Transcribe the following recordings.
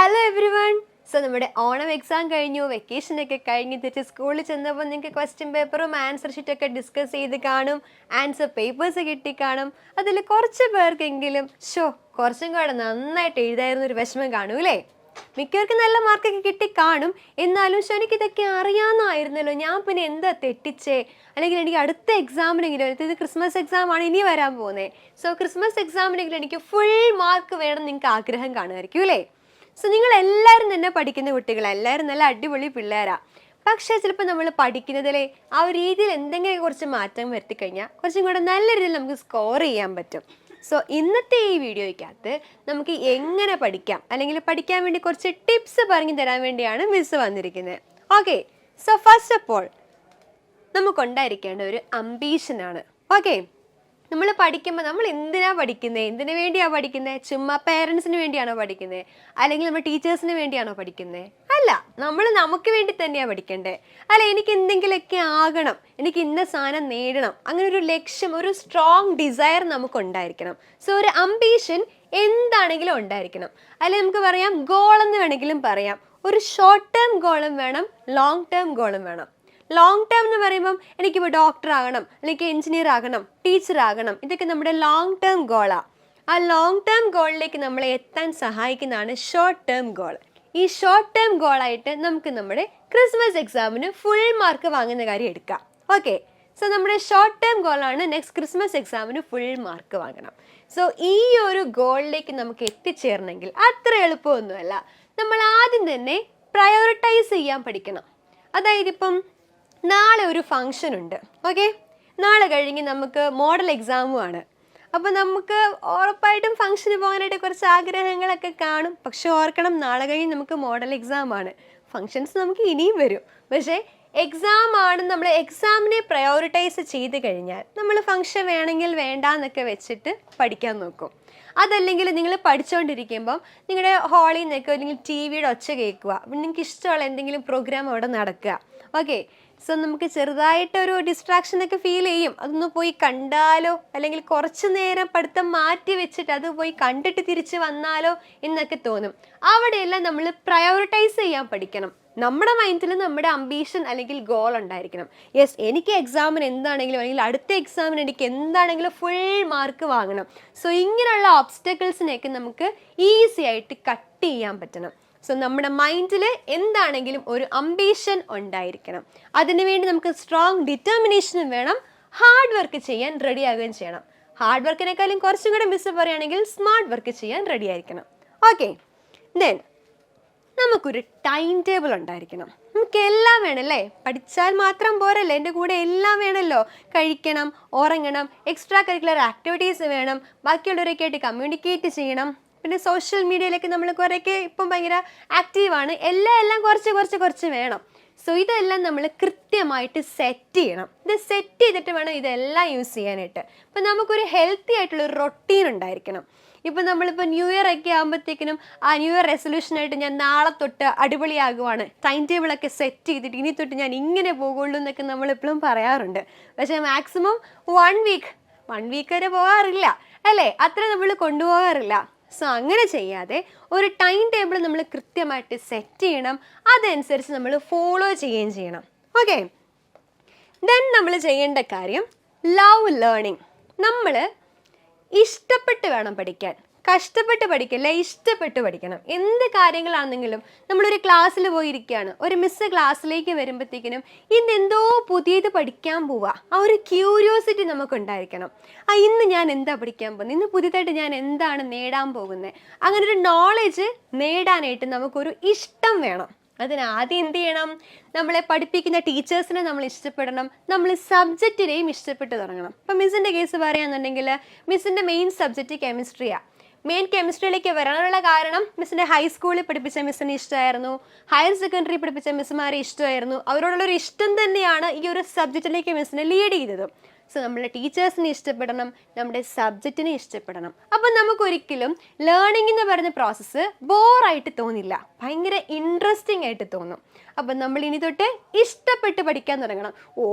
Hello every one. So നമ്മുടെ Onam exam കഴിഞ്ഞു, വെക്കേഷനൊക്കെ കഴിഞ്ഞ് തിരിച്ച് സ്കൂളിൽ ചെന്നപ്പോൾ നിങ്ങൾക്ക് ക്വസ്റ്റ്യൻ പേപ്പറും ആൻസർ ഷീറ്റൊക്കെ ഡിസ്കസ് ചെയ്ത് കാണും, ആൻസർ പേപ്പേഴ്സ് കിട്ടിക്കാണും. അതിൽ കുറച്ച് പേർക്കെങ്കിലും കുറച്ചും കൂടെ നന്നായിട്ട് എഴുതായിരുന്ന ഒരു വിഷമം കാണും അല്ലേ? മിക്കവർക്കും നല്ല മാർക്കൊക്കെ കിട്ടി കാണും. എന്നാലും എനിക്കിതൊക്കെ അറിയാമെന്നായിരുന്നല്ലോ, ഞാൻ പിന്നെ എന്താ തെറ്റിച്ചേ, അല്ലെങ്കിൽ എനിക്ക് അടുത്ത എക്സാമിനെങ്കിലും, ഇത് ക്രിസ്മസ് എക്സാമാണ് ഇനി വരാൻ പോകുന്നത്. സോ ക്രിസ്മസ് എക്സാമിനെങ്കിലും എനിക്ക് ഫുൾ മാർക്ക് വേണം നിങ്ങൾക്ക് ആഗ്രഹം കാണുമായിരിക്കും അല്ലേ? സോ നിങ്ങൾ എല്ലാവരും തന്നെ പഠിക്കുന്ന കുട്ടികളാണ്, എല്ലാവരും നല്ല അടിപൊളി പിള്ളേരാണ്. പക്ഷേ ചിലപ്പോൾ നമ്മൾ പഠിക്കുന്നതിലെ ആ ഒരു രീതിയിൽ എന്തെങ്കിലും കുറച്ച് മാറ്റം വരുത്തിക്കഴിഞ്ഞാൽ കുറച്ചും കൂടെ നല്ല രീതിയിൽ നമുക്ക് സ്കോർ ചെയ്യാൻ പറ്റും. സോ ഇന്നത്തെ ഈ വീഡിയോയ്ക്കകത്ത് നമുക്ക് എങ്ങനെ പഠിക്കാം, അല്ലെങ്കിൽ പഠിക്കാൻ വേണ്ടി കുറച്ച് ടിപ്സ് പറഞ്ഞു തരാൻ വേണ്ടിയാണ് മിസ് വന്നിരിക്കുന്നത്. Okay, so first of all നമുക്കുണ്ടായിരിക്കേണ്ട ഒരു അംബീഷനാണ്. ഓക്കെ, നമ്മൾ പഠിക്കുമ്പോൾ നമ്മൾ എന്തിനാണ് പഠിക്കുന്നത്, എന്തിനു വേണ്ടിയാണ് പഠിക്കുന്നത്? ചുമ്മാ പേരൻസിന് വേണ്ടിയാണോ പഠിക്കുന്നത്, അല്ലെങ്കിൽ നമ്മൾ ടീച്ചേഴ്സിന് വേണ്ടിയാണോ പഠിക്കുന്നത്? അല്ല, നമ്മൾ നമുക്ക് വേണ്ടി തന്നെയാണ് പഠിക്കേണ്ടത്. അല്ല, എനിക്ക് എന്തെങ്കിലുമൊക്കെ ആകണം, എനിക്ക് ഇന്ന സാധനം നേടണം, അങ്ങനെ ഒരു ലക്ഷ്യം, ഒരു സ്ട്രോങ് ഡിസയർ നമുക്കുണ്ടായിരിക്കണം. സോ ഒരു അംബീഷൻ എന്താണെങ്കിലും ഉണ്ടായിരിക്കണം. അല്ലെങ്കിൽ നമുക്ക് പറയാം ഗോൾ എന്ന് വേണമെങ്കിലും പറയാം. ഒരു ഷോർട്ട് ടേം ഗോളും വേണം, ലോങ് ടേം ഗോളും വേണം. ലോങ് ടേം എന്ന് പറയുമ്പം എനിക്കിപ്പോൾ ഡോക്ടർ ആകണം, അല്ലെങ്കിൽ എഞ്ചിനീയർ ആകണം, ടീച്ചർ ആകണം, ഇതൊക്കെ നമ്മുടെ ലോങ് ടേം ഗോളാണ്. ആ ലോങ് ടേം ഗോളിലേക്ക് നമ്മളെ എത്താൻ സഹായിക്കുന്നതാണ് ഷോർട്ട് ടേം ഗോൾ. ഈ ഷോർട്ട് ടേം ഗോളായിട്ട് നമുക്ക് നമ്മുടെ ക്രിസ്മസ് എക്സാമിന് ഫുൾ മാർക്ക് വാങ്ങുന്ന കാര്യം എടുക്കാം. ഓക്കെ, സോ നമ്മുടെ ഷോർട്ട് ടേം ഗോളാണ് നെക്സ്റ്റ് ക്രിസ്മസ് എക്സാമിന് ഫുൾ മാർക്ക് വാങ്ങണം. സോ ഈ ഒരു ഗോളിലേക്ക് നമുക്ക് എത്തിച്ചേരണമെങ്കിൽ അത്ര എളുപ്പമൊന്നുമല്ല. നമ്മൾ ആദ്യം തന്നെ പ്രയോറിറ്റൈസ് ചെയ്യാൻ പഠിക്കണം. അതായത് ഇപ്പം നാളെ ഒരു ഫങ്ഷൻ ഉണ്ട്. ഓക്കെ, നാളെ കഴിഞ്ഞ് നമുക്ക് മോഡൽ എക്സാമും ആണ്. അപ്പോൾ നമുക്ക് ഉറപ്പായിട്ടും ഫംഗ്ഷന് പോകാനായിട്ട് കുറച്ച് ആഗ്രഹങ്ങളൊക്കെ കാണും. പക്ഷെ ഓർക്കണം, നാളെ കഴിഞ്ഞ് നമുക്ക് മോഡൽ എക്സാം ആണ്. ഫങ്ഷൻസ് നമുക്ക് ഇനിയും വരും, പക്ഷേ എക്സാം ആണ്. നമ്മൾ എക്സാമിനെ പ്രയോറിറ്റൈസ് ചെയ്ത് കഴിഞ്ഞാൽ നമ്മൾ ഫംഗ്ഷൻ വേണമെങ്കിൽ വേണ്ടാന്നൊക്കെ വെച്ചിട്ട് പഠിക്കാൻ നോക്കും. അതല്ലെങ്കിൽ നിങ്ങൾ പഠിച്ചുകൊണ്ടിരിക്കുമ്പം നിങ്ങളുടെ ഹാളിൽ നിന്നൊക്കെ അല്ലെങ്കിൽ ടി വിയുടെ ഒച്ച കേൾക്കുക, നിങ്ങൾക്ക് ഇഷ്ടമുള്ള എന്തെങ്കിലും പ്രോഗ്രാം അവിടെ നടക്കുക. ഓക്കെ, സോ നമുക്ക് ചെറുതായിട്ടൊരു ഡിസ്ട്രാക്ഷനൊക്കെ ഫീൽ ചെയ്യും. അതൊന്ന് പോയി കണ്ടാലോ, അല്ലെങ്കിൽ കുറച്ച് നേരം പഠിത്തം മാറ്റി വെച്ചിട്ട് അത് പോയി കണ്ടിട്ട് തിരിച്ച് വന്നാലോ എന്നൊക്കെ തോന്നും. അവിടെയെല്ലാം നമ്മൾ പ്രയോറിറ്റൈസ് ചെയ്യാൻ പഠിക്കണം. നമ്മുടെ മൈൻഡിൽ നമ്മുടെ അംബീഷൻ അല്ലെങ്കിൽ ഗോൾ ഉണ്ടായിരിക്കണം. യെസ്, എനിക്ക് എക്സാമിന് എന്താണെങ്കിലും, അല്ലെങ്കിൽ അടുത്ത എക്സാമിന് എനിക്ക് എന്താണെങ്കിലും ഫുൾ മാർക്ക് വാങ്ങണം. സോ ഇങ്ങനെയുള്ള ഓബ്സ്റ്റക്കിൾസിനെയൊക്കെ നമുക്ക് ഈസി ആയിട്ട് കട്ട് ചെയ്യാൻ പറ്റണം. സോ നമ്മുടെ മൈൻഡിൽ എന്താണെങ്കിലും ഒരു അംബീഷൻ ഉണ്ടായിരിക്കണം. അതിനുവേണ്ടി നമുക്ക് സ്ട്രോങ് ഡിറ്റർമിനേഷനും വേണം, ഹാർഡ് വർക്ക് ചെയ്യാൻ റെഡി ആവുകയും ചെയ്യണം. ഹാർഡ് വർക്കിനേക്കാളും കുറച്ചും കൂടെ മിസ് പറയുകയാണെങ്കിൽ സ്മാർട്ട് വർക്ക് ചെയ്യാൻ റെഡി ആയിരിക്കണം. ഓക്കെ, ദെൻ നമുക്കൊരു ടൈം ടേബിൾ ഉണ്ടായിരിക്കണം. നമുക്ക് എല്ലാം വേണമല്ലേ, പഠിച്ചാൽ മാത്രം പോരല്ലേ, എൻ്റെ കൂടെ എല്ലാം വേണമല്ലോ. കഴിക്കണം, ഉറങ്ങണം, എക്സ്ട്രാ കരിക്കുലർ ആക്ടിവിറ്റീസ് വേണം, ബാക്കിയുള്ളവരൊക്കെ ആയിട്ട് കമ്മ്യൂണിക്കേറ്റ് ചെയ്യണം, പിന്നെ സോഷ്യൽ മീഡിയയിലൊക്കെ നമ്മൾ കുറേയൊക്കെ ഇപ്പം ഭയങ്കര ആക്റ്റീവാണ്. എല്ലാം കുറച്ച് വേണം. സോ ഇതെല്ലാം നമ്മൾ കൃത്യമായിട്ട് സെറ്റ് ചെയ്യണം. ഇത് സെറ്റ് ചെയ്തിട്ട് വേണം ഇതെല്ലാം യൂസ് ചെയ്യാനായിട്ട്. ഇപ്പം നമുക്കൊരു ഹെൽത്തി ആയിട്ടുള്ളൊരു റൊട്ടീൻ ഉണ്ടായിരിക്കണം. ഇപ്പം നമ്മളിപ്പോൾ ന്യൂ ഇയർ ഒക്കെ ആകുമ്പോഴത്തേക്കിനും ആ ന്യൂ ഇയർ റെസൊല്യൂഷനായിട്ട് ഞാൻ നാളെ തൊട്ട് അടിപൊളിയാകുവാണ്, ടൈം ടേബിളൊക്കെ സെറ്റ് ചെയ്തിട്ട് ഇനി തൊട്ട് ഞാൻ ഇങ്ങനെ പോകുള്ളൂ എന്നൊക്കെ നമ്മളെപ്പോഴും പറയാറുണ്ട്. പക്ഷേ മാക്സിമം വൺ വീക്ക് വരെ പോകാറില്ല അല്ലേ, അത്ര നമ്മൾ കൊണ്ടുപോകാറില്ല. സോ അങ്ങനെ ചെയ്യാതെ ഒരു ടൈം ടേബിൾ നമ്മൾ കൃത്യമായിട്ട് സെറ്റ് ചെയ്യണം. അതനുസരിച്ച് നമ്മൾ ഫോളോ ചെയ്യുകയും ചെയ്യണം. ഓക്കെ, ദെൻ നമ്മൾ ചെയ്യേണ്ട കാര്യം ലവ് ലേണിംഗ്. നമ്മൾ ഇഷ്ടപ്പെട്ട് വേണം പഠിക്കാൻ, കഷ്ടപ്പെട്ട് പഠിക്കല്ല, ഇഷ്ടപ്പെട്ട് പഠിക്കണം. എന്ത് കാര്യങ്ങളാണെന്നെങ്കിലും നമ്മളൊരു ക്ലാസ്സിൽ പോയിരിക്കുകയാണ്, ഒരു മിസ് ക്ലാസ്സിലേക്ക് വരുമ്പോഴത്തേക്കിനും ഇന്നെന്തോ പുതിയത് പഠിക്കാൻ പോവുക, ആ ഒരു ക്യൂരിയോസിറ്റി നമുക്കുണ്ടായിരിക്കണം. ഇന്ന് ഞാൻ എന്താ പഠിക്കാൻ പോകുന്നത്, ഇന്ന് പുതിയതായിട്ട് ഞാൻ എന്താണ് നേടാൻ പോകുന്നത്, അങ്ങനെ ഒരു നോളജ് നേടാനായിട്ട് നമുക്കൊരു ഇഷ്ടം വേണം. അതിനാദ്യം എന്ത് ചെയ്യണം, നമ്മളെ പഠിപ്പിക്കുന്ന ടീച്ചേഴ്സിനെ നമ്മൾ ഇഷ്ടപ്പെടണം, നമ്മൾ സബ്ജക്റ്റിനെയും ഇഷ്ടപ്പെട്ട് തുടങ്ങണം. ഇപ്പം മിസ്സിൻ്റെ കേസ് പറയുകയാണെന്നുണ്ടെങ്കിൽ മിസ്സിൻ്റെ മെയിൻ സബ്ജക്റ്റ് കെമിസ്ട്രിയാണ്. മെയിൻ കെമിസ്ട്രിയിലേക്ക് വരാനുള്ള കാരണം മിസ്സിൻ്റെ ഹൈസ്കൂളിൽ പഠിപ്പിച്ച മിസ്സിനെ ഇഷ്ടമായിരുന്നു, ഹയർ സെക്കൻഡറി പഠിപ്പിച്ച മിസ്സുമാരെ ഇഷ്ടമായിരുന്നു. അവരോടുള്ളൊരു ഇഷ്ടം തന്നെയാണ് ഈ ഒരു സബ്ജക്റ്റിലേക്ക് മിസ്സിനെ ലീഡ് ചെയ്തത്. സോ നമ്മുടെ ടീച്ചേഴ്സിനെ ഇഷ്ടപ്പെടണം, നമ്മുടെ സബ്ജക്റ്റിനെ ഇഷ്ടപ്പെടണം. അപ്പം നമുക്കൊരിക്കലും ലേണിംഗ് എന്ന് പറയുന്ന പ്രോസസ്സ് ബോറായിട്ട് തോന്നില്ല, ഭയങ്കര ഇൻട്രസ്റ്റിംഗ് ആയിട്ട് തോന്നും. അപ്പം നമ്മൾ ഇനി തൊട്ട് ഇഷ്ടപ്പെട്ട് പഠിക്കാൻ തുടങ്ങണം.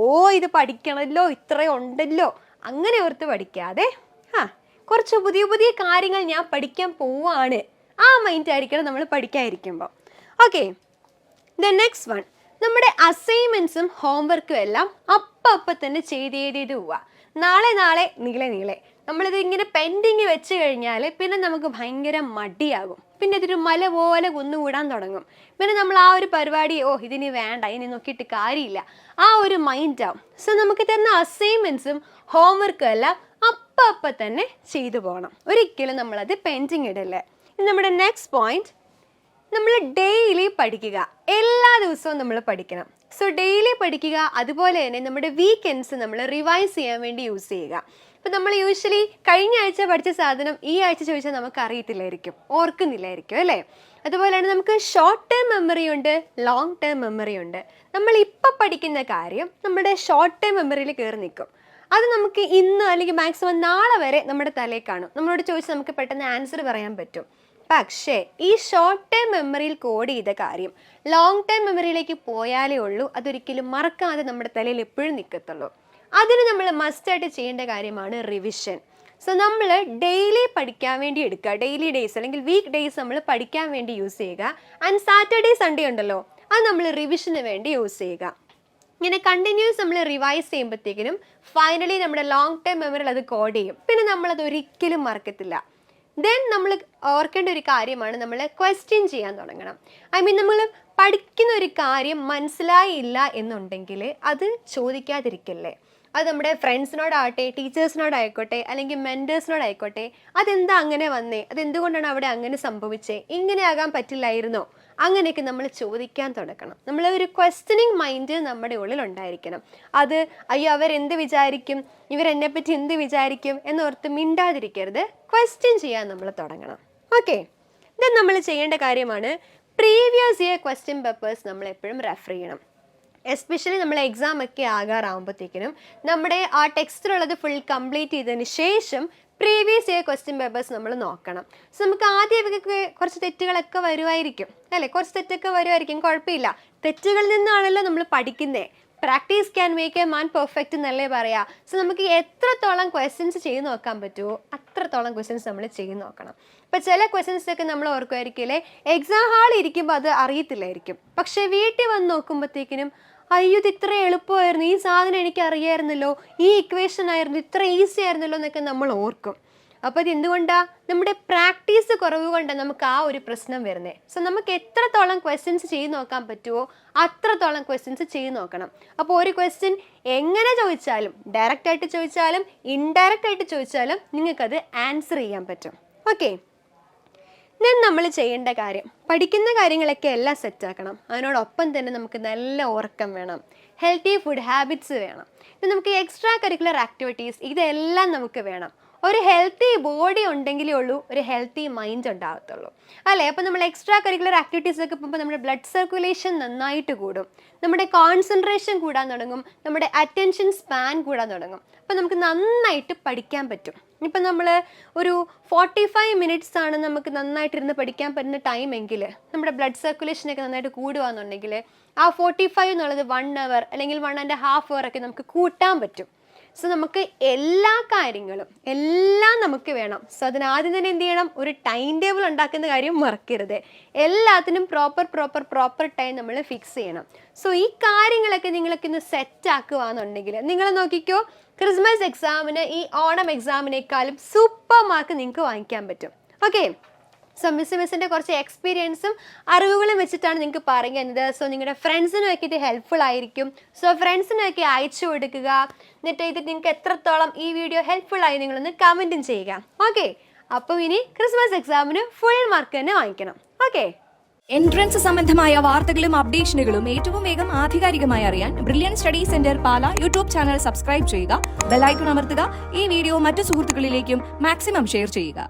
ഇത് പഠിക്കണമല്ലോ, ഇത്രയും ഉണ്ടല്ലോ, അങ്ങനെ ഓർത്ത് പഠിക്കാതെ കുറച്ച് പുതിയ കാര്യങ്ങൾ ഞാൻ പഠിക്കാൻ പോവാണ്, ആ മൈൻഡ് ആയിരിക്കണം നമ്മൾ പഠിക്കാതിരിക്കുമ്പോൾ. ഓക്കെ, ദ നെക്സ്റ്റ് വൺ, നമ്മുടെ അസൈൻമെൻറ്റ്സും ഹോംവർക്കും എല്ലാം അപ്പം തന്നെ ചെയ്ത് പോവുക. നാളെ നീളെ നമ്മളിത് ഇങ്ങനെ പെൻഡിങ് വെച്ച് കഴിഞ്ഞാൽ പിന്നെ നമുക്ക് ഭയങ്കര മടിയാകും. പിന്നെ ഇതൊരു മല പോലെ കുന്നുകൂടാൻ തുടങ്ങും. പിന്നെ നമ്മൾ ആ ഒരു പരിപാടി ഇതിനി വേണ്ട, ഇനി നോക്കിയിട്ട് കാര്യമില്ല, ആ ഒരു മൈൻഡാവും. സോ നമുക്ക് തരുന്ന അസൈൻമെൻറ്റ്സും ഹോംവർക്കും എല്ലാം അപ്പം തന്നെ ചെയ്തു പോകണം. ഒരിക്കലും നമ്മളത് പെൻഡിങ് ഇടല്ലേ. ഇനി നമ്മുടെ നെക്സ്റ്റ് പോയിന്റ്, നമ്മൾ ഡെയിലി പഠിക്കുക. എല്ലാ ദിവസവും നമ്മൾ പഠിക്കണം. സോ ഡെയിലി പഠിക്കുക. അതുപോലെ തന്നെ നമ്മുടെ വീക്കെൻഡ്സ് നമ്മൾ റിവൈസ് ചെയ്യാൻ വേണ്ടി യൂസ് ചെയ്യുക. ഇപ്പം നമ്മൾ യൂഷ്വലി കഴിഞ്ഞ ആഴ്ച പഠിച്ച സാധനം ഈ ആഴ്ച ചോദിച്ചാൽ നമുക്ക് അറിയത്തില്ലായിരിക്കും, ഓർക്കുന്നില്ലായിരിക്കും അല്ലേ. അതുപോലെയാണ് നമുക്ക് ഷോർട്ട് ടേം മെമ്മറി ഉണ്ട്, ലോങ് ടേം മെമ്മറി ഉണ്ട്. നമ്മൾ ഇപ്പം പഠിക്കുന്ന കാര്യം നമ്മുടെ ഷോർട്ട് ടേം മെമ്മറിയിൽ കയറി നിൽക്കും. അത് നമുക്ക് ഇന്ന് അല്ലെങ്കിൽ മാക്സിമം നാളെ വരെ നമ്മുടെ തലയിൽ കാണും. നമ്മളോട് ചോദിച്ച് നമുക്ക് പെട്ടെന്ന് ആൻസർ പറയാൻ പറ്റും. പക്ഷേ ഈ ഷോർട്ട് ടേം മെമ്മറിയിൽ കോഡ് ചെയ്ത കാര്യം ലോങ് ടേം മെമ്മറിയിലേക്ക് പോയാലേ ഉള്ളൂ അതൊരിക്കലും മറക്കാതെ നമ്മുടെ തലയിൽ എപ്പോഴും നിൽക്കത്തുള്ളൂ. അതിന് നമ്മൾ മസ്റ്റായിട്ട് ചെയ്യേണ്ട കാര്യമാണ് റിവിഷൻ. സോ നമ്മൾ ഡെയിലി പഠിക്കാൻ വേണ്ടി എടുക്കുക. ഡെയിലി ഡേയ്സ് അല്ലെങ്കിൽ വീക്ക് ഡേയ്സ് നമ്മൾ പഠിക്കാൻ വേണ്ടി യൂസ് ചെയ്യുക. ആൻഡ് സാറ്റർഡേ സൺഡേ ഉണ്ടല്ലോ, അത് നമ്മൾ റിവിഷന് വേണ്ടി യൂസ് ചെയ്യുക. ഇങ്ങനെ കണ്ടിന്യൂസ് നമ്മൾ റിവൈസ് ചെയ്യുമ്പോഴത്തേക്കിനും ഫൈനലി നമ്മുടെ ലോങ് ടേം മെമ്മറിയിൽ അത് കോഡ് ചെയ്യും. പിന്നെ നമ്മളത് ഒരിക്കലും മറക്കത്തില്ല. ദെൻ നമ്മൾ ഓർക്കേണ്ട ഒരു കാര്യമാണ് നമ്മൾ ക്വസ്റ്റ്യൻ ചെയ്യാൻ തുടങ്ങണം. നമ്മൾ പഠിക്കുന്ന ഒരു കാര്യം മനസ്സിലായില്ല എന്നുണ്ടെങ്കിൽ അത് ചോദിക്കാതിരിക്കല്ലേ. അത് നമ്മുടെ ഫ്രണ്ട്സിനോടാവട്ടെ, ടീച്ചേഴ്സിനോടായിക്കോട്ടെ, അല്ലെങ്കിൽ മെൻറ്റേഴ്സിനോടായിക്കോട്ടെ, അതെന്താ അങ്ങനെ വന്നേ, അതെന്തുകൊണ്ടാണ് അവിടെ അങ്ങനെ സംഭവിച്ചേ, ഇങ്ങനെ ആകാൻ പറ്റില്ലായിരുന്നോ, അങ്ങനെയൊക്കെ നമ്മൾ ചോദിക്കാൻ തുടങ്ങണം. നമ്മൾ ഒരു ക്വസ്റ്റ്യനിങ് മൈൻഡ് നമ്മുടെ ഉള്ളിൽ ഉണ്ടായിരിക്കണം. അത് അയ്യോ അവരെന്ത് വിചാരിക്കും, ഇവരെന്നെപ്പറ്റി എന്ത് വിചാരിക്കും എന്നോർത്ത് മിണ്ടാതിരിക്കരുത്. ക്വസ്റ്റ്യൻ ചെയ്യാൻ നമ്മൾ തുടങ്ങണം. ഓക്കെ, ഇത് നമ്മൾ ചെയ്യേണ്ട കാര്യമാണ് പ്രീവിയസ് ഇയർ ക്വസ്റ്റ്യൻ പേപ്പേഴ്സ് നമ്മൾ എപ്പോഴും റെഫർ ചെയ്യണം. എസ്പെഷ്യലി നമ്മൾ എക്സാം ഒക്കെ ആകാറാകുമ്പോഴത്തേക്കിനും നമ്മുടെ ആ ടെക്സ്റ്റിലുള്ളത് ഫുൾ കംപ്ലീറ്റ് ചെയ്തതിന് ശേഷം പ്രീവിയസ് ഇയർ ക്വസ്റ്റ്യൻ പേപ്പേഴ്സ് നമ്മൾ നോക്കണം. സോ നമുക്ക് ആദ്യമൊക്കെ കുറച്ച് തെറ്റുകളൊക്കെ വരുമായിരിക്കും അല്ലേ, കുറച്ച് തെറ്റൊക്കെ വരുമായിരിക്കും, കുഴപ്പമില്ല. തെറ്റുകളിൽ നിന്നാണല്ലോ നമ്മൾ പഠിക്കുന്നത്. Practice can make a man perfect എന്നല്ലേ പറയാ. സോ നമുക്ക് എത്രത്തോളം ക്വസ്റ്റ്യൻസ് ചെയ്ത് നോക്കാൻ പറ്റുമോ അത്രത്തോളം ക്വസ്റ്റ്യൻസ് നമ്മൾ ചെയ്ത് നോക്കണം. ഇപ്പം ചില ക്വസ്റ്റ്യൻസൊക്കെ നമ്മൾ ഓർക്കുമായിരിക്കില്ലേ, എക്സാം ഹാളിൽ ഇരിക്കുമ്പോൾ അത് അറിയത്തില്ലായിരിക്കും. പക്ഷേ വീട്ടിൽ വന്ന് നോക്കുമ്പോഴത്തേക്കിനും അയ്യോ ഇത് ഇത്ര എളുപ്പമായിരുന്നു, ഈ സാധനം എനിക്ക് അറിയായിരുന്നല്ലോ, ഈ ഇക്വേഷൻ ആയിരുന്നു, ഇത്ര ഈസി ആയിരുന്നല്ലോ എന്നൊക്കെ നമ്മൾ ഓർക്കും. അപ്പോൾ ഇത് എന്തുകൊണ്ടാണ്? നമ്മുടെ പ്രാക്ടീസ് കുറവ് കൊണ്ടാണ് നമുക്ക് ആ ഒരു പ്രശ്നം വരുന്നത്. സോ നമുക്ക് എത്രത്തോളം ക്വസ്റ്റ്യൻസ് ചെയ്ത് നോക്കാൻ പറ്റുമോ അത്രത്തോളം ക്വസ്റ്റ്യൻസ് ചെയ്ത് നോക്കണം. അപ്പോൾ ഒരു ക്വസ്റ്റ്യൻ എങ്ങനെ ചോദിച്ചാലും, ഡയറക്റ്റായിട്ട് ചോദിച്ചാലും ഇൻഡയറക്റ്റ് ആയിട്ട് ചോദിച്ചാലും നിങ്ങൾക്കത് ആൻസർ ചെയ്യാൻ പറ്റും. ഓക്കെ, ദെൻ നമ്മൾ ചെയ്യേണ്ട കാര്യം പഠിക്കുന്ന കാര്യങ്ങളൊക്കെ എല്ലാം സെറ്റാക്കണം. അതിനോടൊപ്പം തന്നെ നമുക്ക് നല്ല ഉറക്കം വേണം, ഹെൽത്തി ഫുഡ് ഹാബിറ്റ്സ് വേണം, പിന്നെ നമുക്ക് എക്സ്ട്രാ കരിക്കുലർ ആക്ടിവിറ്റീസ് ഇതെല്ലാം നമുക്ക് വേണം. ഒരു ഹെൽത്തി ബോഡി ഉണ്ടെങ്കിലേ ഉള്ളൂ ഒരു ഹെൽത്തി മൈൻഡ് ഉണ്ടാകത്തുള്ളൂ അല്ലേ. അപ്പോൾ നമ്മൾ എക്സ്ട്രാ കരിക്കുലർ ആക്ടിവിറ്റീസ് ഒക്കെ പോകുമ്പോൾ നമ്മുടെ ബ്ലഡ് സർക്കുലേഷൻ നന്നായിട്ട് കൂടും, നമ്മുടെ കോൺസെൻട്രേഷൻ കൂടാൻ തുടങ്ങും, നമ്മുടെ അറ്റൻഷൻ സ്പാൻ കൂടാൻ തുടങ്ങും. അപ്പോൾ നമുക്ക് നന്നായിട്ട് പഠിക്കാൻ പറ്റും. ഇപ്പം നമ്മൾ ഒരു 45 മിനിറ്റ്സ് ആണ് നമുക്ക് നന്നായിട്ടിരുന്ന് പഠിക്കാൻ പറ്റുന്ന ടൈം എങ്കിൽ നമ്മുടെ ബ്ലഡ് സർക്കുലേഷനൊക്കെ നന്നായിട്ട് കൂടുകയെന്നുണ്ടെങ്കിൽ ആ 45 എന്നുള്ളത് 1 അവർ അല്ലെങ്കിൽ 1.5 അവർ ഒക്കെ നമുക്ക് കൂട്ടാൻ പറ്റും. സോ നമുക്ക് എല്ലാ കാര്യങ്ങളും എല്ലാം നമുക്ക് വേണം. സോ അതിനാദ്യം തന്നെ എന്ത് ചെയ്യണം, ഒരു ടൈം ടേബിൾ ഉണ്ടാക്കുന്ന കാര്യം മറക്കരുത്. എല്ലാത്തിനും പ്രോപ്പർ ടൈം നമ്മൾ ഫിക്സ് ചെയ്യണം. സോ ഈ കാര്യങ്ങളൊക്കെ നിങ്ങൾക്ക് ഇന്ന് സെറ്റ് ആക്കുകയാണെന്നുണ്ടെങ്കിൽ നിങ്ങൾ നോക്കിക്കോ, ക്രിസ്മസ് എക്സാമിന് ഈ ഓണം എക്സാമിനേക്കാളും സൂപ്പർ മാർക്ക് നിങ്ങൾക്ക് വാങ്ങിക്കാൻ പറ്റും. ഓക്കെ, സോ മിസ്സിൻ്റെ കുറച്ച് എക്സ്പീരിയൻസും അറിവുകളും വെച്ചിട്ടാണ് നിങ്ങൾക്ക് പറയുന്നത്. സോ നിങ്ങളുടെ ഫ്രണ്ട്സിനൊക്കെ ഇത് ഹെൽപ്ഫുൾ ആയിരിക്കും. സോ ഫ്രണ്ട്സിനൊക്കെ അയച്ചു കൊടുക്കുക. എന്നിട്ട് ഇത് നിങ്ങൾക്ക് എത്രത്തോളം ഈ വീഡിയോ ഹെൽപ്ഫുൾ ആയി നിങ്ങളൊന്ന് കമൻറ്റും ചെയ്യുക. ഓക്കെ, അപ്പോൾ ഇനി ക്രിസ്മസ് എക്സാമിന് ഫുൾ മാർക്ക് തന്നെ വാങ്ങിക്കണം. ഓക്കെ, എൻട്രൻസ് സംബന്ധമായ വാർത്തകളും അപ്ഡേഷനുകളും ഏറ്റവും വേഗം ആധികാരികമായി അറിയാൻ ബ്രില്യൻറ്റ് സ്റ്റഡി സെന്റർ പാല യൂട്യൂബ് ചാനൽ സബ്സ്ക്രൈബ് ചെയ്യുക, ബെൽ ഐക്കൺ അമർത്തുക, ഈ വീഡിയോ മറ്റു സുഹൃത്തുക്കളിലേക്കും മാക്സിമം ഷെയർ ചെയ്യുക.